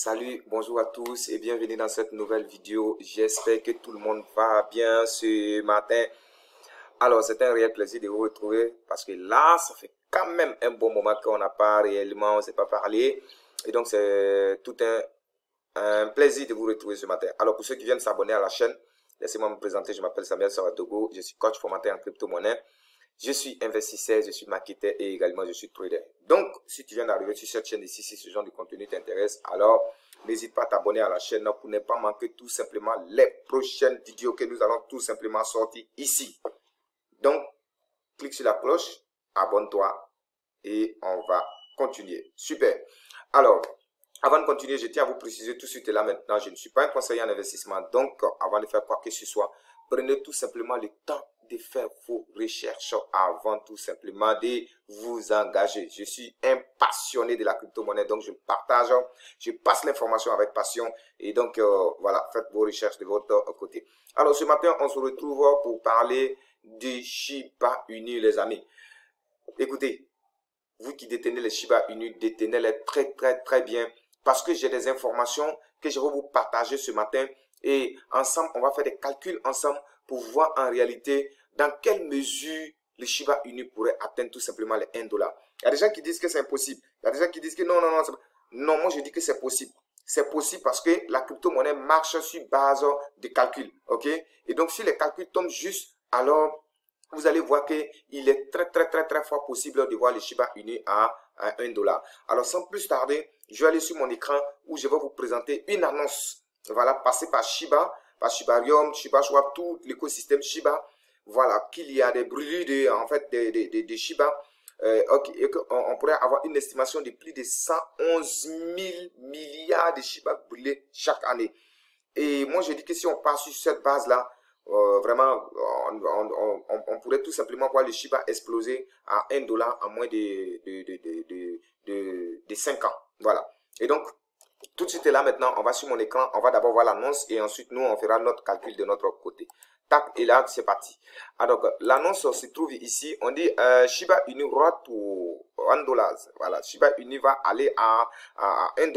Salut, bonjour à tous et bienvenue dans cette nouvelle vidéo. J'espère que tout le monde va bien ce matin. Alors, c'est un réel plaisir de vous retrouver parce que là, ça fait quand même un bon moment qu'on n'a pas réellement, on ne s'est pas parlé. Et donc, c'est tout un plaisir de vous retrouver ce matin. Alors, pour ceux qui viennent s'abonner à la chaîne, laissez-moi me présenter. Je m'appelle Samuel Saradogo. Je suis coach formateur en crypto-monnaie. Je suis investisseur, je suis marketeur et également je suis trader. Donc, si tu viens d'arriver sur cette chaîne ici, si ce genre de contenu t'intéresse, alors n'hésite pas à t'abonner à la chaîne pour ne pas manquer tout simplement les prochaines vidéos que nous allons tout simplement sortir ici. Donc, clique sur la cloche, abonne-toi et on va continuer. Super. Alors, avant de continuer, je tiens à vous préciser tout de suite là maintenant, je ne suis pas un conseiller en investissement. Donc, avant de faire quoi que ce soit, prenez tout simplement le temps de faire vos recherches avant tout simplement de vous engager. Je suis un passionné de la crypto-monnaie, donc je partage, je passe l'information avec passion et donc voilà, faites vos recherches de votre côté. Alors ce matin, on se retrouve pour parler de Shiba Inu, les amis. Écoutez, vous qui détenez les Shiba Inu, détenez-les très bien parce que j'ai des informations que je vais vous partager ce matin et ensemble, on va faire des calculs ensemble pour voir en réalité dans quelle mesure le Shiba Inu pourrait atteindre tout simplement les 1 $. Il y a des gens qui disent que c'est impossible. Il y a des gens qui disent que non. Non, moi je dis que c'est possible. C'est possible parce que la crypto-monnaie marche sur base de calculs. Ok? Et donc si les calculs tombent juste, alors vous allez voir qu'il est très fort possible de voir le Shiba Inu à 1 $. Alors sans plus tarder, je vais aller sur mon écran où je vais vous présenter une annonce. Voilà, passée par Shiba, par Shibarium, Shiba Swap, tout l'écosystème Shiba. Voilà, qu'il y a des brûlures de Shiba. Et qu'on pourrait avoir une estimation de plus de 111 000 milliards de Shiba brûlés chaque année. Et moi, je dis que si on part sur cette base-là, vraiment, on pourrait tout simplement voir le Shiba exploser à 1 $ en moins de 5 ans. Voilà. Et donc, tout de suite là maintenant, on va sur mon écran, on va d'abord voir l'annonce et ensuite nous, on fera notre calcul de notre côté. Tac, et là, c'est parti. Alors, l'annonce se trouve ici, on dit Shiba Inu road to 1 $. Voilà, Shiba Inu va aller à 1 $.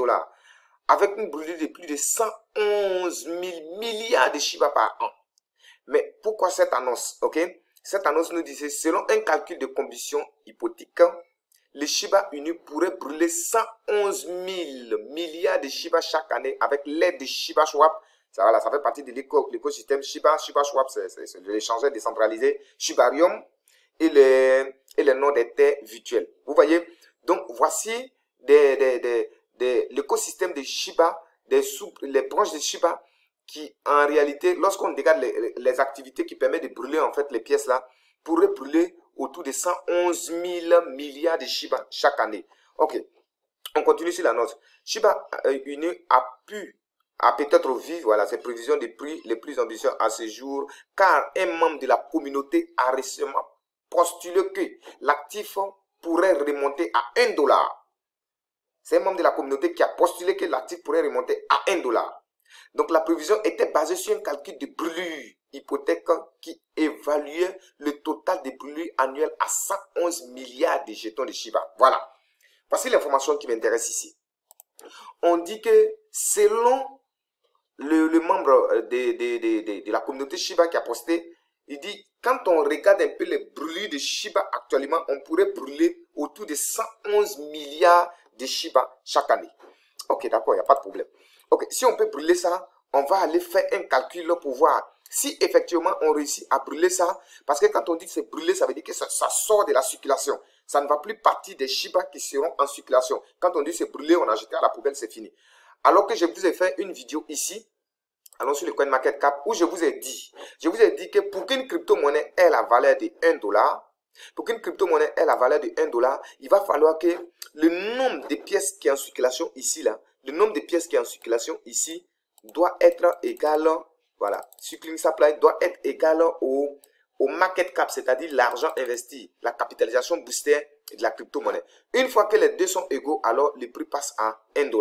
Avec une brûlure de plus de 111 000 milliards de Shiba par an. Mais pourquoi cette annonce? Ok, cette annonce nous disait, selon un calcul de combustion hypothétique, le Shiba Inu pourrait brûler 111 000 milliards de Shiba chaque année avec l'aide de Shiba Swap. Ça fait partie de l'écosystème Shiba. Shiba Swap, c'est l'échangeur décentralisé Shibarium et les noms des terres virtuelles. Vous voyez? Donc, voici l'écosystème de Shiba, les branches de Shiba qui, en réalité, lorsqu'on regarde les activités qui permettent de brûler en fait les pièces là, pourraient brûler autour de 111 000 milliards de Shiba chaque année. Ok, on continue sur la note. Shiba Inu a peut-être vu, voilà, ses prévisions de prix les plus ambitieuses à ce jour, car un membre de la communauté a récemment postulé que l'actif pourrait remonter à 1 $. C'est un membre de la communauté qui a postulé que l'actif pourrait remonter à 1 $. Donc la prévision était basée sur un calcul de brûlure hypothèque qui évaluait le total des brûlures annuelles à 111 milliards de jetons de Shiba. Voilà. Voici l'information qui m'intéresse ici. On dit que selon le membre de la communauté Shiba qui a posté, il dit, quand on regarde un peu les brûlures de Shiba actuellement, on pourrait brûler autour de 111 milliards de Shiba chaque année. Ok, d'accord, il n'y a pas de problème. Ok, si on peut brûler ça, on va aller faire un calcul pour voir si effectivement on réussit à brûler ça. Parce que quand on dit que c'est brûler, ça veut dire que ça sort de la circulation. Ça ne va plus partir des Shiba qui seront en circulation. Quand on dit c'est brûler, on a jeté à la poubelle, c'est fini. Alors que je vous ai fait une vidéo ici, allons sur le CoinMarketCap, où je vous ai dit que pour qu'une crypto-monnaie ait la valeur de 1 $, pour qu'une crypto-monnaie ait la valeur de 1 $, il va falloir que le nombre de pièces qui est en circulation ici, là, le nombre de pièces qui est en circulation ici doit être égal, voilà, Circling Supply doit être égal au market cap, c'est-à-dire l'argent investi, la capitalisation boostée de la crypto-monnaie. Une fois que les deux sont égaux, alors le prix passe à 1 $.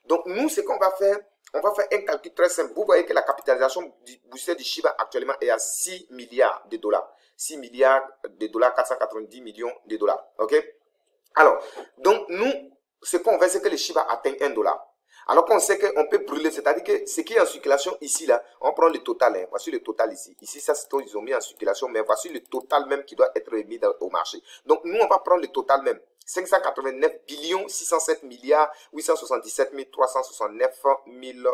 Donc nous, ce qu'on va faire, on va faire un calcul très simple. Vous voyez que la capitalisation boostée du Shiba actuellement est à 6 milliards de dollars. 6 milliards de dollars, 490 millions de dollars. Ok? Alors, donc nous, ce qu'on veut, c'est que le Shiba atteigne 1 $. Alors qu'on sait qu'on peut brûler, c'est-à-dire que ce qui est en circulation ici, là, on prend le total. Hein. Voici le total ici. Ici, ça, c'est ils ont mis en circulation, mais voici le total même qui doit être mis au marché. Donc, nous, on va prendre le total même. 589 billions 607 milliards 877 369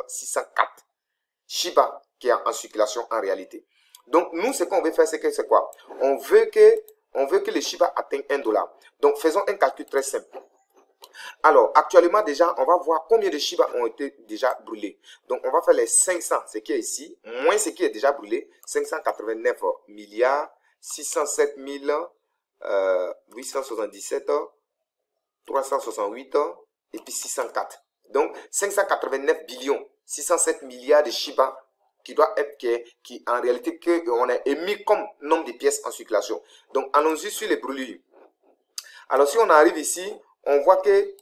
604 Shiba qui est en circulation en réalité. Donc, nous, ce qu'on veut faire, c'est que c'est quoi? On veut que le Shiba atteigne $1. Donc, faisons un calcul très simple. Alors, actuellement, déjà, on va voir combien de Shiba ont été déjà brûlés. Donc, on va faire les 500, ce qui est ici, moins ce qui est déjà brûlé, 589 milliards, 607 877, 368 et puis 604. Donc, 589 billions, 607 milliards de Shiba qui doit être, qui en réalité, qu'on a émis comme nombre de pièces en circulation. Donc, allons-y sur les brûlures. Alors, si on arrive ici, on voit que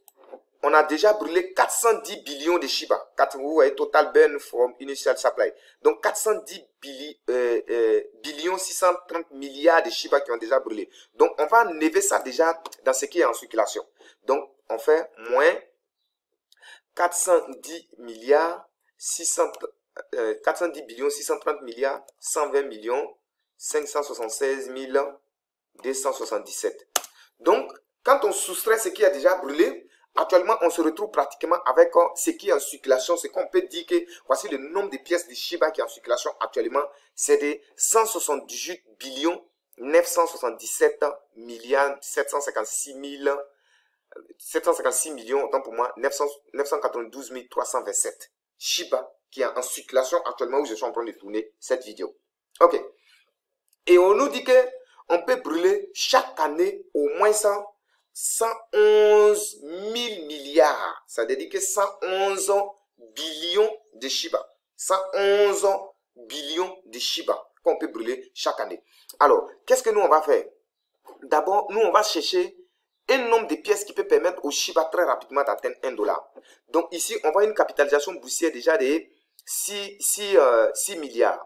on a déjà brûlé 410 billions de Shiba. Vous voyez, total burn from initial supply. Donc, 410 billions 630 milliards de Shiba qui ont déjà brûlé. Donc, on va enlever ça déjà dans ce qui est en circulation. Donc, on fait moins 410 milliards 410 billions 630 milliards 120 millions 576 277. Donc, quand on soustrait ce qui a déjà brûlé, actuellement, on se retrouve pratiquement avec ce qui est en circulation. C'est qu'on peut dire que voici le nombre de pièces de Shiba qui est en circulation actuellement. C'est de 178 billions 977 milliards 756 millions, autant pour moi, 992 327 Shiba qui est en circulation actuellement où je suis en train de tourner cette vidéo. Ok. Et on nous dit que on peut brûler chaque année au moins 111 000 milliards. Ça veut dire que 111 billions de Shiba. 111 billions de Shiba qu'on peut brûler chaque année. Alors, qu'est-ce que nous on va faire? D'abord, nous on va chercher un nombre de pièces qui peut permettre au Shiba très rapidement d'atteindre $1. Donc ici, on voit une capitalisation boursière déjà de 6 milliards.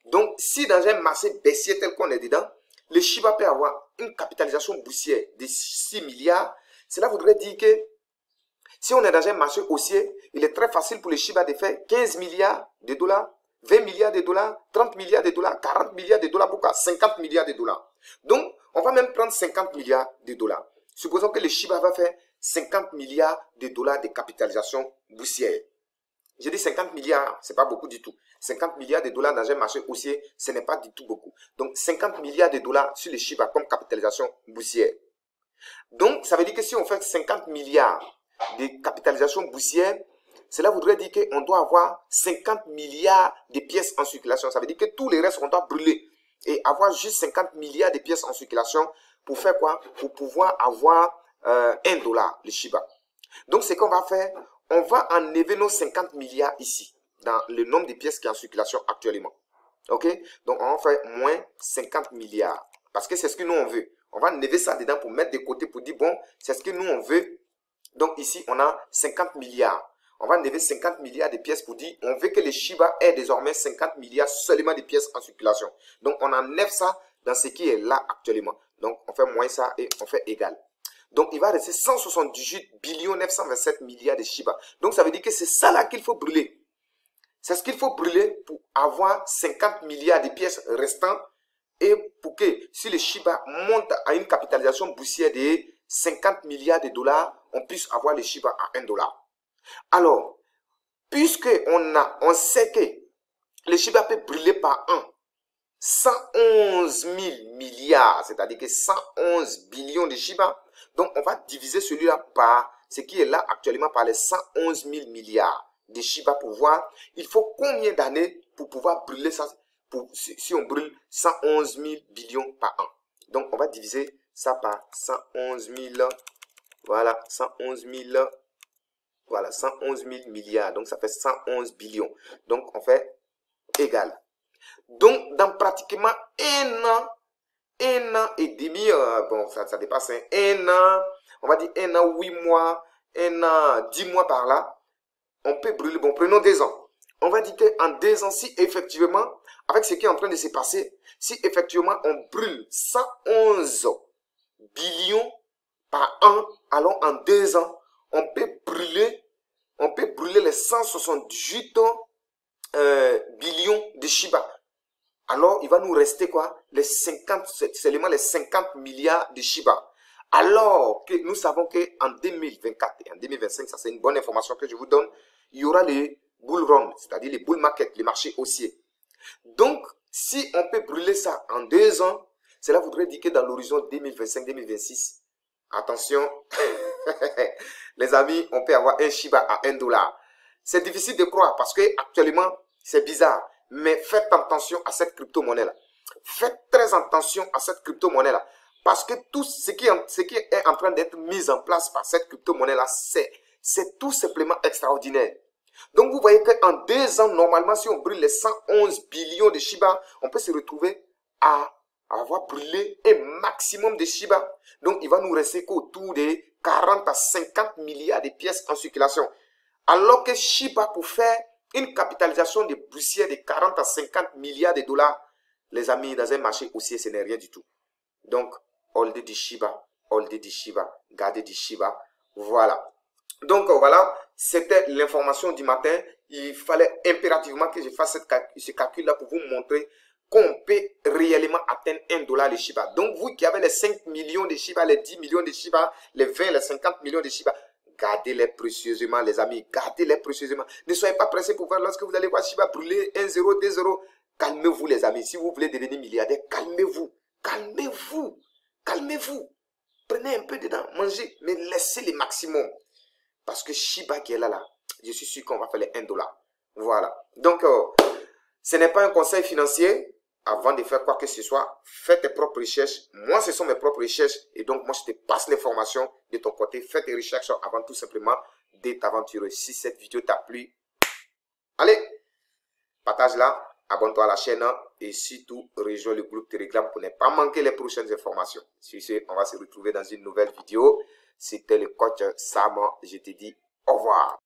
Donc, si dans un marché baissier tel qu'on est dedans, le Shiba peut avoir une capitalisation boursière de 6 milliards. Cela voudrait dire que si on est dans un marché haussier, il est très facile pour le Shiba de faire 15 milliards de dollars, 20 milliards de dollars, 30 milliards de dollars, 40 milliards de dollars, pourquoi 50 milliards de dollars. Donc, on va même prendre 50 milliards de dollars. Supposons que le Shiba va faire 50 milliards de dollars de capitalisation boursière. J'ai dit 50 milliards, c'est pas beaucoup du tout. 50 milliards de dollars dans un marché haussier, ce n'est pas du tout beaucoup. Donc, 50 milliards de dollars sur le Shiba comme capitalisation boursière. Donc, ça veut dire que si on fait 50 milliards de capitalisation boursière, cela voudrait dire qu'on doit avoir 50 milliards de pièces en circulation. Ça veut dire que tous les restes, on doit brûler. Et avoir juste 50 milliards de pièces en circulation pour faire quoi? Pour pouvoir avoir $1, le Shiba. Donc, ce qu'on va faire, on va enlever nos 50 milliards ici, dans le nombre de pièces qui est en circulation actuellement. Ok? Donc, on va faire moins 50 milliards. Parce que c'est ce que nous, on veut. On va enlever ça dedans pour mettre de côté, pour dire, bon, c'est ce que nous, on veut. Donc, ici, on a 50 milliards. On va enlever 50 milliards de pièces pour dire, on veut que le Shiba ait désormais 50 milliards seulement de pièces en circulation. Donc, on enlève ça dans ce qui est là actuellement. Donc, on fait moins ça et on fait égal. Donc, il va rester 178 billions 927 milliards de Shiba. Donc, ça veut dire que c'est ça là qu'il faut brûler. C'est ce qu'il faut brûler pour avoir 50 milliards de pièces restantes et pour que si le Shiba monte à une capitalisation boursière de 50 milliards de dollars, on puisse avoir le Shiba à $1. Alors, puisque on sait que le Shiba peut brûler par an 111 000 milliards, c'est-à-dire que 111 billions de Shiba, donc on va diviser celui-là par ce qui est là actuellement par les 111 000 milliards de Shiba pour voir il faut combien d'années pour pouvoir brûler ça, si on brûle 111 000 billions par an. Donc on va diviser ça par 111 000, voilà, 111 000, voilà, 111 000 milliards, donc ça fait 111 billions. Donc on fait égal. Donc dans pratiquement un an et demi, bon ça dépasse un an, on va dire 1 an, 8 mois, 1 an, 10 mois par là, on peut brûler, bon prenons 2 ans. On va dire qu'en 2 ans, si effectivement, avec ce qui est en train de se passer, si effectivement on brûle 111 billions par an, alors en 2 ans, on peut brûler on peut brûler les 178 billions de Shiba. Alors, il va nous rester quoi? Seulement les 50 milliards de Shiba. Alors que nous savons qu'en 2024 et en 2025, ça c'est une bonne information que je vous donne, il y aura les bull run, c'est-à-dire les bull market, les marchés haussiers. Donc, si on peut brûler ça en 2 ans, cela voudrait dire que dans l'horizon 2025-2026, attention, les amis, on peut avoir un Shiba à $1. C'est difficile de croire parce que actuellement, c'est bizarre. Mais faites attention à cette crypto-monnaie-là. Faites très attention à cette crypto-monnaie-là. Parce que tout ce qui est en train d'être mis en place par cette crypto-monnaie-là, c'est tout simplement extraordinaire. Donc, vous voyez qu'en 2 ans, normalement, si on brûle les 111 billions de Shiba, on peut se retrouver à avoir brûlé un maximum de Shiba. Donc, il va nous rester qu'autour de 40 à 50 milliards de pièces en circulation. Alors que Shiba, pour faire une capitalisation de boursière de 40 à 50 milliards de dollars, les amis, dans un marché haussier, ce n'est rien du tout. Donc, hold du Shiba, gardez du Shiba, voilà. Donc, voilà, c'était l'information du matin. Il fallait impérativement que je fasse ce calcul-là pour vous montrer qu'on peut réellement atteindre $1 le Shiba. Donc, vous qui avez les 5 millions de Shiba, les 10 millions de Shiba, les 20, les 50 millions de Shiba, gardez-les précieusement, les amis. Gardez-les précieusement. Ne soyez pas pressés pour voir lorsque vous allez voir Shiba brûler 1-0, 2-0. Calmez-vous, les amis. Si vous voulez devenir milliardaire, calmez-vous. Calmez-vous. Calmez-vous. Prenez un peu dedans, mangez, mais laissez le maximum. Parce que Shiba qui est là, je suis sûr qu'on va faire les $1. Voilà. Donc, ce n'est pas un conseil financier. Avant de faire quoi que ce soit, fais tes propres recherches. Moi, ce sont mes propres recherches. Et donc, moi, je te passe l'information de ton côté. Fais tes recherches avant tout simplement de t'aventurer. Si cette vidéo t'a plu, allez, partage-la, abonne-toi à la chaîne et surtout, rejoins le groupe Telegram pour ne pas manquer les prochaines informations. Sur ce, on va se retrouver dans une nouvelle vidéo. C'était le coach Sam. Je te dis au revoir.